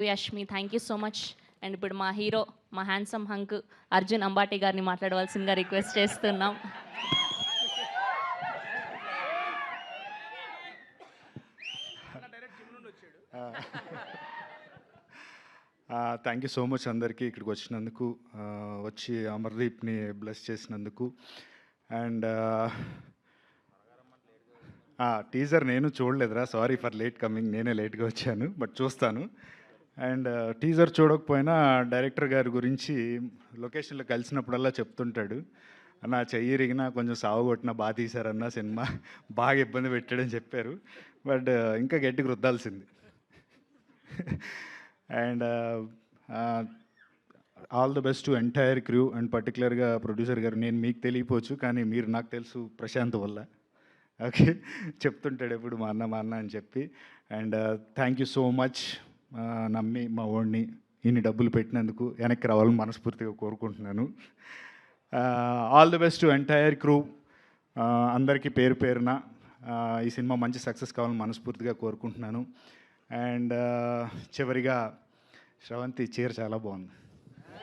Yashmi, thank you so much. And ఇప్పుడు మా hero, మా హ్యాండ్సమ్ హంక్ అర్జున్ అంబాటి గారిని మాట్లాడవలసిందిగా రిక్వెస్ట్ చేస్తున్నాం. థ్యాంక్ యూ సో మచ్ అందరికీ ఇక్కడికి వచ్చినందుకు, వచ్చి అమర్దీప్ని బ్లెస్ చేసినందుకు. అండ్ టీజర్ నేను చూడలేదురా, సారీ ఫర్ లేట్ కమింగ్, నేనే లేట్గా వచ్చాను, బట్ చూస్తాను. అండ్ టీజర్ చూడకపోయినా డైరెక్టర్ గారి గురించి లొకేషన్లో కలిసినప్పుడల్లా చెప్తుంటాడు, అన్న చెయ్యి ఇరిగినా కొంచెం సాగు కొట్టినా బాగా తీశారన్న, సినిమా బాగా ఇబ్బంది పెట్టాడని చెప్పారు. బట్ ఇంకా గట్టిగా రుద్దాల్సింది. And all the best to entire crew and పర్టికులర్గా ప్రొడ్యూసర్ గారు. నేను మీకు తెలియపోవచ్చు, కానీ మీరు నాకు తెలుసు ప్రశాంత్ వల్ల. ఓకే, చెప్తుంటాడు ఎప్పుడు మా అన్న అని చెప్పి. And thank you so much, నమ్మి మా ఓడిని ఇన్ని డబ్బులు పెట్టినందుకు వెనక్కి రావాలని మనస్ఫూర్తిగా కోరుకుంటున్నాను. All the best to entire crew, అందరికీ పేరు పేరున ఈ సినిమా మంచి సక్సెస్ కావాలని మనస్ఫూర్తిగా కోరుకుంటున్నాను. అండ్ చివరిగా శ్రవంతి చీర చాలా బాగుంది.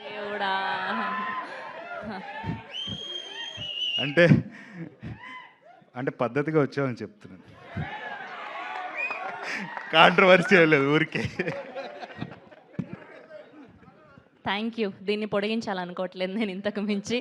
దేవుడా, అంటే అంటే పద్ధతిగా వచ్చామని చెప్తున్నాను, కాంట్రవర్సీ లేదు ఊరికే. Thank you. దీన్ని పొడిగించాలనుకోవట్లేదు నేను ఇంతకు మించి.